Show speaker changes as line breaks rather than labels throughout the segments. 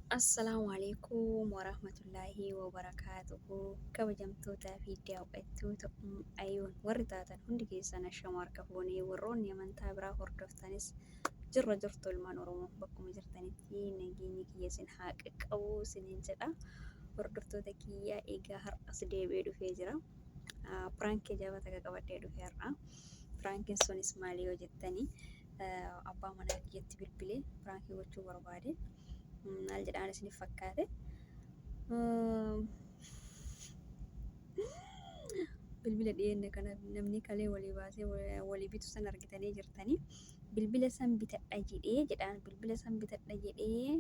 Assalamualaikum warahmatullahi wabarakatuh. Kabajamtoota fi daawwattoota ayyoon warri taatan hundi keessan ashama harka fuunee warroonni amantaa biraa hordoftanis jirtu ilmaan Oromoo bakkuma jirtanitti nageenyi kiyya isin haa qaqqabu isiniin jedha. Hordoftoota kiyyaa egaa har'as deebi'ee dhufee jira. Piraankii jabata qabadhee dhufee har'a. Piraankiin sunis maali yoo jettanii abbaa manaa kiyyatti bilbilee piraankii gochuu barbaade. Maal jedhaan isiniif fakkaate bilbila dhiyeenya kana namni kalee walii baasee walii bitu san argitanii jirtanii bilbila san bitadha jedhee jedhaan bilbila san bitadha jedhee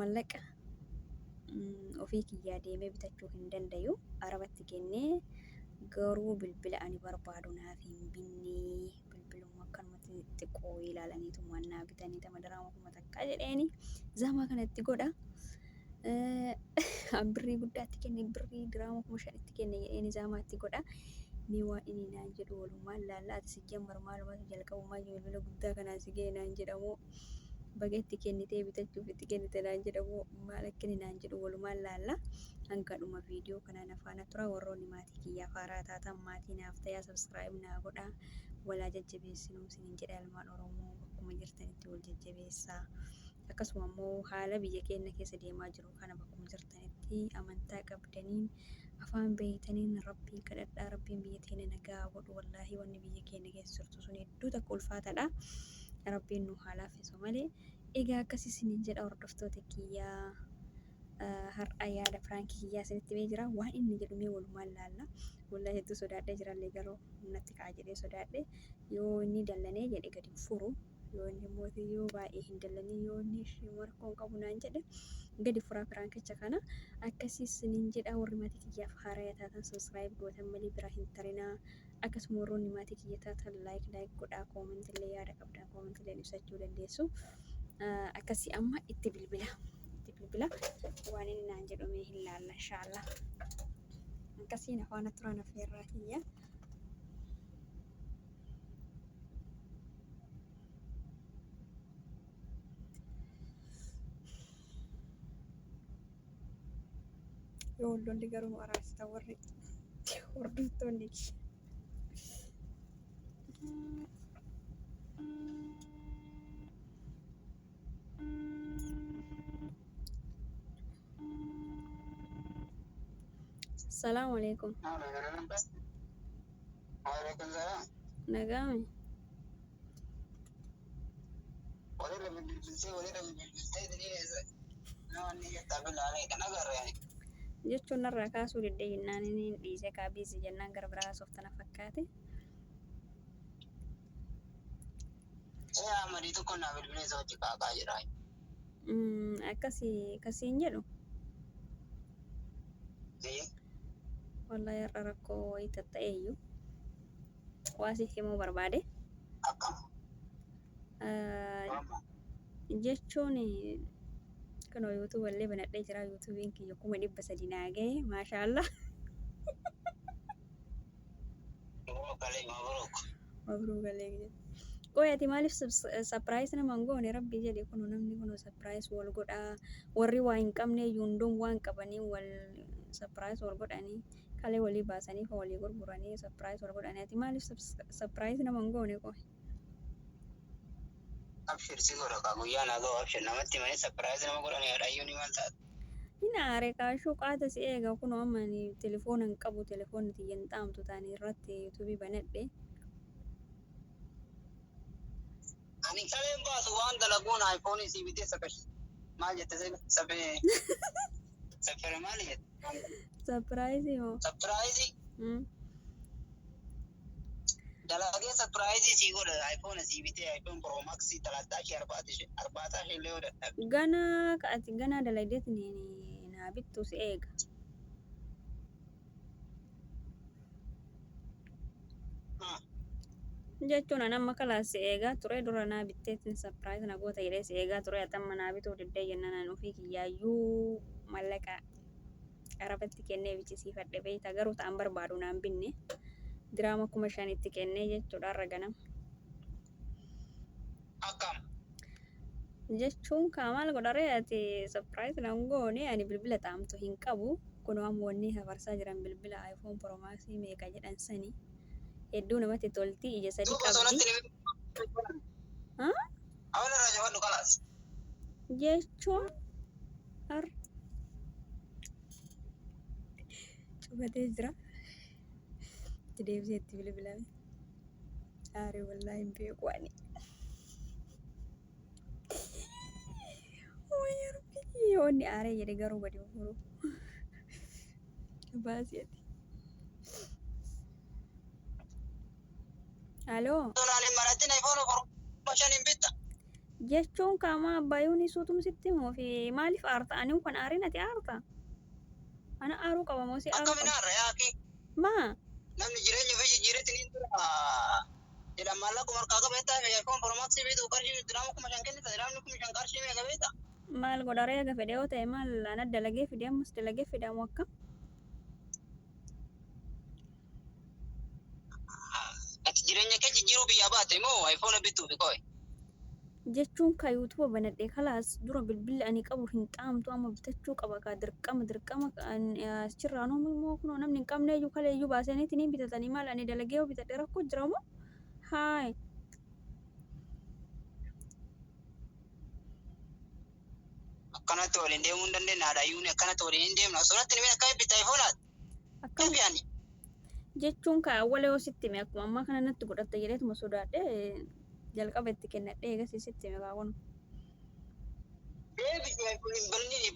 mallaqa ofii kiyyaa deemee bitachuu hin dandayu arabatti kennee garuu bilbila ani barbaadu naaf hin binnee bilbiluma akkanumatti xiqqoo ilaalaniitu mannaa bitanii tama daraama kuma takkaa jedheeni zaamaa kanatti godha. Birrii guddaatti kenne birrii diraama kuma shanitti kenne jedheeni zaamaatti godha. Ni waan inni naan jedhu walumaan laallaati si jammar maalumatu jalqabumaa bilbila guddaa kanaan si ga'e naan jedhamu bageetti kennitee bitachuuf itti kennite naan jedhamu maal akka inni naan jedhu walumaan laalla. Hanga dhuma viidiyoo kanaan afaana tura warroonni maatii kiyyaa faaraa taatan maatii naaf ta'aa sabskiraayib naa godha walaa jajjabeessinuu isiniin jedha ilmaan Oromoo bakkuma jirtanitti wal jajjabeessaa. Akkasuma immoo haala biyya keenya keessa deemaa jiru kana bakkuma jirtanitti amantaa qabdaniin afaan beeytaniin rabbii kadhadhaa rabbiin biyya teenya nagaa godhu wallaahi wanni biyya keenya keessa jirtu sun hedduu takka ulfaataadha. Rabbiin nu haa laaffisu malee egaa akkasii isiniin jedha hordoftoota kiyyaa. Har'a yaada piraankii kiyyaa isinitti himee jira waan inni jedhu mee walumaan laalla wallaahi hedduu sodaadhee jirallee garuu natti ka'a jedhee sodaadhe yoo inni dallanee jedhe gadi furu yoo inni mootii yoo baay'ee hin dallanii yoo inni markoon qabu naan jedhe gadi furaa piraankicha kana akkasii isiniin jedha. Warri maatii kiyyaaf haaraa taatan sabskiraayib gootan malee bira hin tarinaa akkasuma warroonni maatii kiyya taatan laayik godhaa koomentillee yaada qabdan koomentillee ibsachuu dandeessu. Akkasii amma itti bilbila waan inni naan jedhamee hin laalla inshaallah akkasiin afaana turan affeerraa kiyya. Yoo lolli garuu nu araarsita warri hordoftoonni Assalamu alaikum.
Waalaikumsalam.
Nagami.
Walirra bilbiltee diriiree namoonni taphilaalee kan agarre.
Jechuun narraa kaasuu deddeebinnaan inni dhiisee kaabiisi jennaan gara biraa softana fakkaate.
Amadii tokko naa bilbilee isa hojii kaaqaa jira.
Akkasiin jedhu. Wallahi har'a rakkoo wayii tatta'eeyyuu waa siif himuu barbaade. Jechuun kanoo yuutuub illee banadhee jira yuutuubiin kiyya 300 naa gahe maashaallah. Mabruu galee jedhe. Qoyati maaliif sapiraayis nama hin goone rabbii jedhe kun namni kun sapiraayis wal godhaa warri waa hin qabne yuundoon waan qabanii wal sapiraayis wal godhanii kalee walii baasanii fa walii gurguranii sapiraayis wal godhanii ati maaliif sapiraayis nama hin goone qoy.
Abshir si godha kaa guyyaa naa ga'u abshir namatti malee sapiraayis nama godhanii haadhayyuu ni maal taate.
Ina aare kaashuu qaata si eega kun amma telefoona hin qabu telefoonni tiyya hin xaamtu taanii irratti yuutuubii banadhe.
Ani kaleen baasu waan dalaguun aayifoonii si bitee sakashi. Maal jette sabee saffere maal jette?
Sapiraayisii moo?
Sapiraayisii. Dalagee sapiraayisii si godha aayifoona si bitee aayifoon piroomaksii talaattaa ishee arbaataa ishee illee yoo dadhabe.
Ganaa dalagdeet naa bittu si eega. Jechuun nama kalaas si eegaa ture dura naa bitteetiin sapiraayis na goota jedhee si eegaa ture atamma naa bituu diddee jennaan ofii kiyyaayyuu mallaqa arabatti kennee bichisiifadhe beeyta garuu ta'an barbaadu naan binne diraama 5,000 kennee jechuudha har'a ganama.
Akkam.
jechuun maal godharee ati surprise nan goone ani bilbila taamtu hin qabu kunoo amma wanni hafarsaa jiran bilbila iPhone Pro Max meeqa jedhan sani hedduu namatti tolti ija sadi
Duuba
qabdi.
sonatti ni
Ah?
awwaala irraa jabaadhu kalaas.
Jechuun har cufatee jira. Itti deebisee itti bilbilame. Aaree wallaahi hin beeku ani. Yoonni aaree jedhe garuu gadi furu. Baasiyati. Aloo.
Tolaaleen maratiin iPhone Pro 5 hin bitta.
Jechuun kaamaa abbaayuun isuutum sitti himuu fi maaliif aarta? Ani kan aariin ati aarta? Ana aaruu qaba moo si aaruu
Akkamiin
qaba?
har'a yaaqii
Maa?
namni jireenya ofii jijjiirratti ni tura. Jedhan maallaqa marqaa qabeettaa fi iPhone Pro Max bitu qarshii dirhama 5,000 kennita. Dirhamni 5,000 qarshii meeqa beektaa?
Maal godharee aga fedhe yoo ta'e maal ana dalagee fide ammas dalagee fidamu akka?
Ati jireenya kee jijjiiruu biyyaa baate moo iPhone bituufi qoy?
Jechuun ka yuutuuba banadhee kalaas dura bilbilli ani qabu hin qaamtu amma bitachuu qaba ka dirqama achirraa immoo kunoo namni hin qabne iyyuu kalee iyyuu baasaniiti ni bitatanii maal ani dalagee yoo bitadhe rakkoo jira moo? Haay.
Akkanatti waliin deemuu hin dandeenye haadhayyuun akkanatti waliin hin deemna. Suuratti ni akka bitta iPhone ati.
Akkam
Deebi'ani.
jechuun ka awwala yoo sitti hime akkuma ammaa kana natti godhatta jedheetuma sodaadhe jalqaba itti kennadhee eegas sitti hime kaawwan.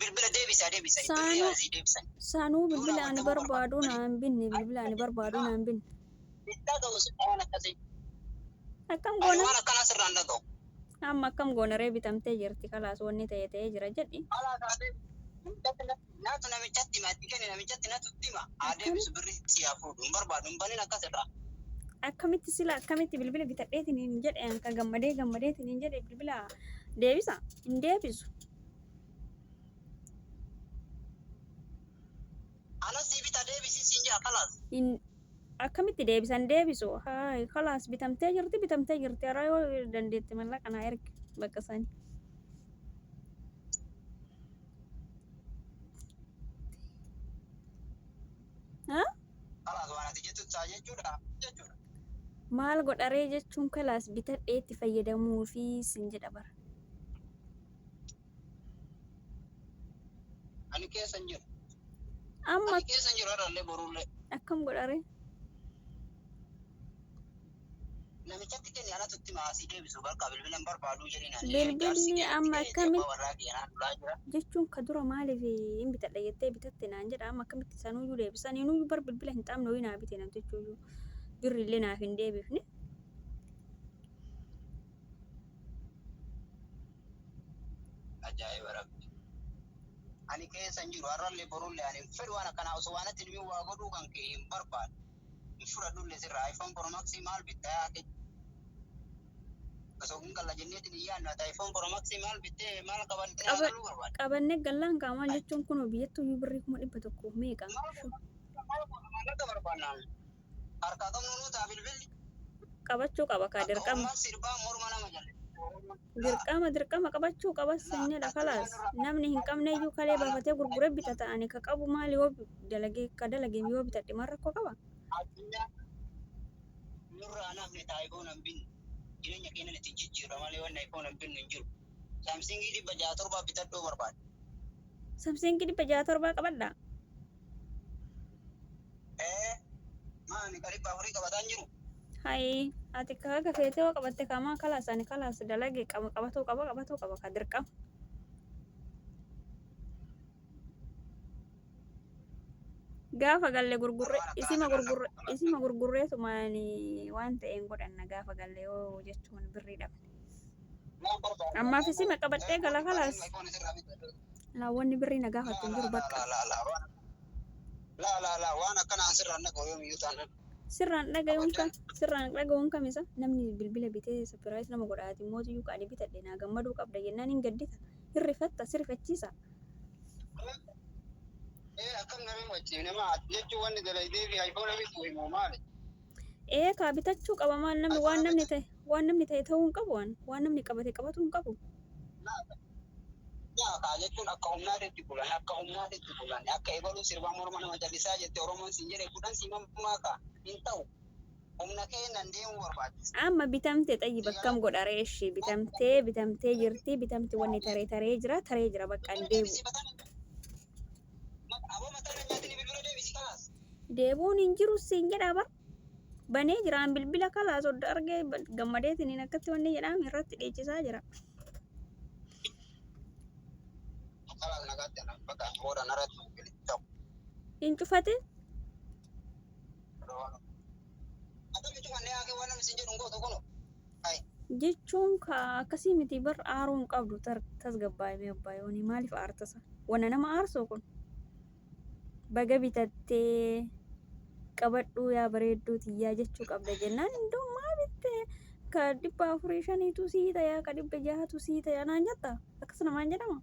Bilbila deebisa.
Saanuu
Birrii asii deebisan.
saanuu bilbila ani barbaadu naan binne bilbila ani barbaadu naan binne.
Bittaa ta'u sitti waan akkasii.
Akkam
Ani
goona
waan akkanaa sirraan dhaga'u.
amma akkam goona ree bitamtee jirti kalaas wanni ta'ee jira jedhi.
Alaa kaatee naatu namichatti hima itti kenni namichatti natutti hima. Haa deebisu birrii si haa fuudhu hin barbaadu hin banin akkas irraa.
Akkamitti sila akkamitti bilbila bitadheetiin hin jedhe ka gammadeetiin hin jedhe bilbila deebisa hin deebisu.
Anas si bita deebisii siin jira kalaas.
Akkamitti deebisan deebisu haay kalaas bitamtee jirti haraa yoo dandeette mallaqa naa ergi bakka sani.
Kalaas waan ati jettu isaa jechuudha.
Maal godharee jechuun kalaas bitadhee itti fayyadamuu fi sin jedha bara.
Ani keessa hin jiru.
Amma
Ani keessa hin jiru har'allee borullee.
akkam godharee
Namichatti kenni anatutti hima asii deebisu bakka bilbila hin barbaadu jedhina.
bilbilli amma akkamitti jechuun ka dura maaliif hin bitadha jettee bitatte naan jedha amma akkamitti sanuyyuu deebisan inuyyuu bar bilbila hin xaamne hoyi naa bite namtichuyyuu birrillee naaf hin deebifne.
Ajaa'iba rabbi. Ani keessa hin jiru har'allee borullee ani fedhu waan akkanaa osoo waan ati dhibee waa godhuu kan kee hin barbaadu. Hin fudhadhullee sirraa iPhone Pro Max maal bittaa yaake. Osoo kun galla jenneetiin hin yaadnu ati iPhone Pro Max maal bittee maal qabattee haagaluu barbaadu.
Qabannee gallaan qaamaan jechuun kunoo biyyattuyyuu birrii 100 meeqa.
Maallaqa barbaannaan harkaa qabnu nuutaa bilbilli.
Qabachuu qaba kaa dirqama.
Sirbaa morma nama jalle.
Dirqama qabachuu qaba sanyadha kalaas namni hin qabne iyyuu kalee baafatee gurguree bitata ani ka qabu maali yoo dalagee yoo bitadhe maal rakkoo qaba.
Addunyaa nurraa namni iPhone hin binne jireenya keenya itti jijjiirra malee wanni iPhone hin binne hin jiru. Samsungii 607 bitadhuu barbaada.
Samsungii 607 qabadha.
Maani qaribba afurii qabataan jiru.
Hai ati kaga feete yoo qabatte kamaa kalaas ani kalaas dalagee qabatoo qaba ka dirqama. Gaafa galle isima gurgurreetu maani waan ta'een godhanna gaafa galle yoo jechuun birrii dhabne. Ammaaf isima qabadhee gala kalaas laawwanni birrii na gaafattu hin jiru bakka.
Laa waan akkanaan sirraan dhaga'u yoomiyyuu taanaan.
Sirraan dhaga'uun kamisa namni bilbila bitee sapiraayis nama godhaati mootiyyuu qaadhi bitadhe naa gammaduu qabda jennaan hin gaddita hirrifatta sirrifachiisa.
Akkam namni wajjin nama jechuun wanni dalaydee fi iPhone bituu himoo maali?
Kaa bitachuu qaba maal namni waan namni ta'e ta'uu hin qabu waan namni qabate qabatu hin qabu.
Yaa kaa jechuun akka humnaatitti bulan akka humnaatitti bulan akka eegaluu sirbaa morma nama jallisaa jette Oromoon siin jedhe kudhan siimamaa kaa hin ta'u humna keenan deemuu barbaachisa.
Amma bitamte xayyi bakkam godha reeshi bitamtee jirti bitamti wanni taree jira bakka hin deebu. Deebuun hin jiru siin jedha bar. Banee jiraan bilbila kalaa sodda argee gammadeetiin akkatti wanni jedhamu irratti dhiichisaa jira. Hin cufate jechuun akkasii miti bar aaruu hin qabdu tasgabbaa'imee abbaayyoonii maaliif aartasa? Wanna nama aarsoo kun baga bitattee qabadhuu yaa bareedduu tiyyaa jechuu qabda jennaan iddoo maa bittee ka 450 sii tayaa ka 600 sii tayaa naan jetta akkas namaan jedhama.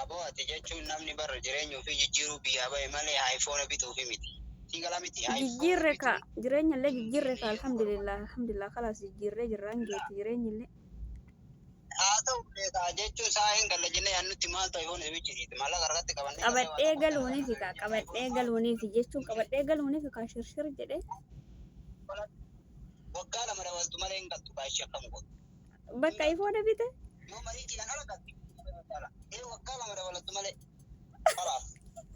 Aboo ati jechuun namni bara jireenya ofii jijjiiruu biyyaa bahe malee aayifoona bituufi miti. Siigala miti
Jijjiirre ka jireenya illee jijjiirre ka alhamdulillah kalaas jijjiirree jirraan geetti jireenya illee.
Haa ta'u beekaa jechuun saa hin galla jennee yaannutti maaltu aayifoona bichisiiti maallaqa harkatti qabannee.
Qabadhee galuuniif ka qabadhee galuuniif jechuun qabadhee galuuniif ka shirshir jedhee.
Waggaa lama dabaltu malee hin galtu baay'ee akkam godhu.
Bakka aayifoona bite.
Yoo mariitiin ala galti. Waggaa lama dabaltu malee. Kalaas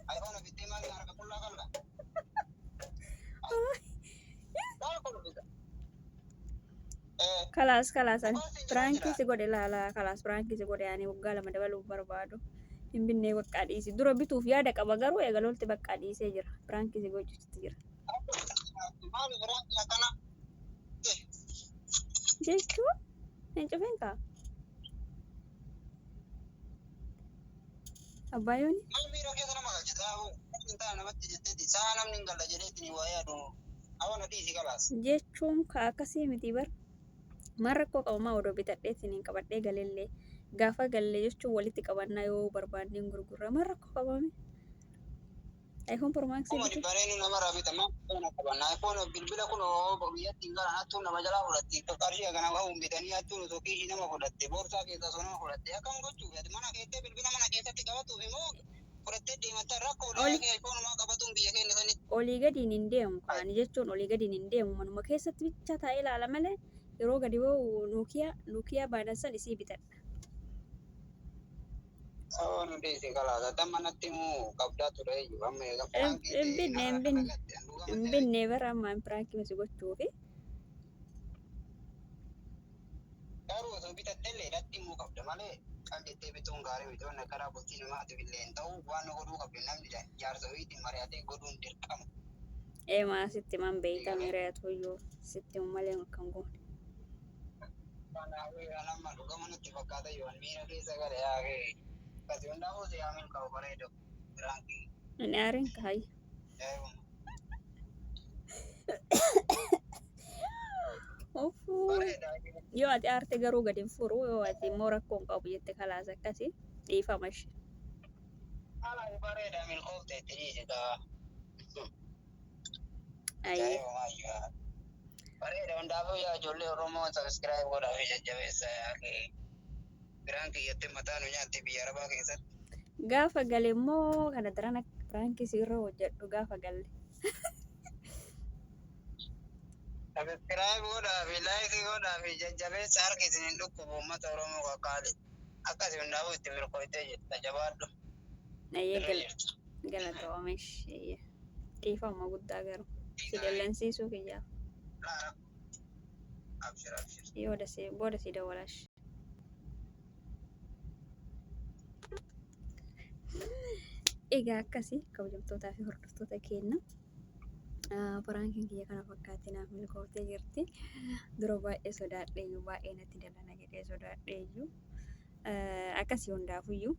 aayifoona bittee maaliif harka qullaa qal'a?
Kalas ani pirankii si godhe laala kalas pirankii si godhe ani waggaa lama dabaluuf barbaadu hin binnee bakka dhiisi dura bituuf yaada qaba garuu eegaloolti bakka dhiisee jira pirankii si gochuutti jira. Jechuun hin cufeen kaa abbaayyooni. Jechuun ka akkasii miti bar marra koo qabamaa odoo bitadheetiin hin qabadhee galellee gaafa gallee jechuun walitti qabannaa yoo barbaadneen gurgurra marra koo qabame. iPhone Pro Max
Kuma barenu nama rabita ma kana kabana iPhone bilbila kuno biyyatti ngara hatu nama jala fudhatti qarshii kana waa umbitanii hatu to kishi nama fudhatte boorsaa keessa sonama fudhatte akkam gochuu fedhe mana keessatti bilbila mana keessatti qabatuuf immoo fudhattee deematta rakkoo dhaabee iPhone maa qabatuun biyya keenya sanitti.
Olii gadiin hin deemu kaani jechuun olii gadiin hin deemu manuma keessatti bicha taa'ee ilaala malee yeroo gadi ba'u Nokia baanan san isii bitadha.
Nuti si kalaasa tamanatti mu qabdaa ture iyyuu amma eega
hin binne bara ammaan pirankii misi gochuufi.
Garuu osoo bitattee dhatti mu qabda malee qal'ettee bituun gaarii miti wanna karaa bultii namaatiif illee hin ta'u waan godhuu qabdu namni jaarsa ofiitiin mari'atee godhuun dirqama.
Maa sitti man beeyta mari'atu iyyuu sitti malee akkan goone.
Kanaafuu anamma dhugama nutti fakkaata yoo miira keessa gale yaa'ee. Kasi hundaa'uu si yaamin qabu bareedo pirankii.
Ani aariin kaayi. Yoo ati aarte garuu gadi hin furu yoo ati immoo rakkoo hin qabu jette kalaas akkasii dhiifama ishee.
Haala bareeda milkoofte itti dhiisitaa. Bareeda hundaafuu yaa ijoollee Oromoo sabiskiraayib godhaa fi jajjabeessa yaa'ee. Pirankii jettee mataa nu nyaatti biyya arabaa keessatti.
Gaafa gale immoo kana darana pirankii sirra hojjedhu gaafa galle.
Sabiskiraayib godhaa fi laayikii godhaa fi jajjabeessa harkisiin hin dhukkubu uummata Oromoo kakkaale. Akkasii hundaafuu itti milkooftee jirta jabaadhu.
Galata oomish dhiifama guddaa garuu si dallansiisuu kiyyaaf. Booda si dawwalash. Egaa akkasii kabajamtootaa fi hordoftoota keenya piraankiin kiyya kana fakkaatti naaf milkooftee jirti. Dura baay'ee sodaadheeyyuu baay'ee natti dalana jedhee sodaadheeyyuu akkasii hundaafuyyuu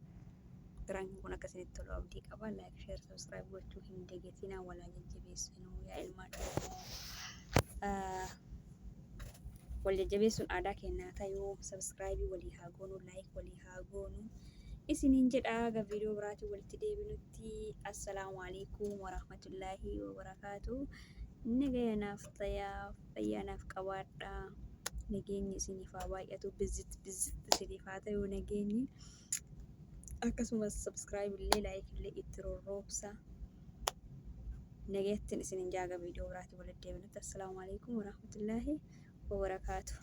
piraankiin kun akkasinitti tolu abdii qaba. Laayik, sheer, sabskiraayib gochuu hin dagatinaa walaa jajjabeessinuu yaa ilmaan Oromoo. Wal jajjabeessuun aadaa keenyaa ta'uu sabskiraayibii walii haa goonuu laayik walii haa goonuu. Isiniin jedhaa aga viidiyoo biraatiin walitti deebinutti assalaamu alaikum warahmatullaahi wabarakaatu. Nagayanaaf tayaa fayyaanaaf qabaadhaa. nageenyi isiniif haa baay'atu bizit isiniif haa ta'u nageenyi akkasumas subscribe illee like illee itti rorroobsa nageettiin isinin jaaga viidiyoo biraatti walitti deebinutti assalaamu alaikum warahmatullaahi wabarakaatuh.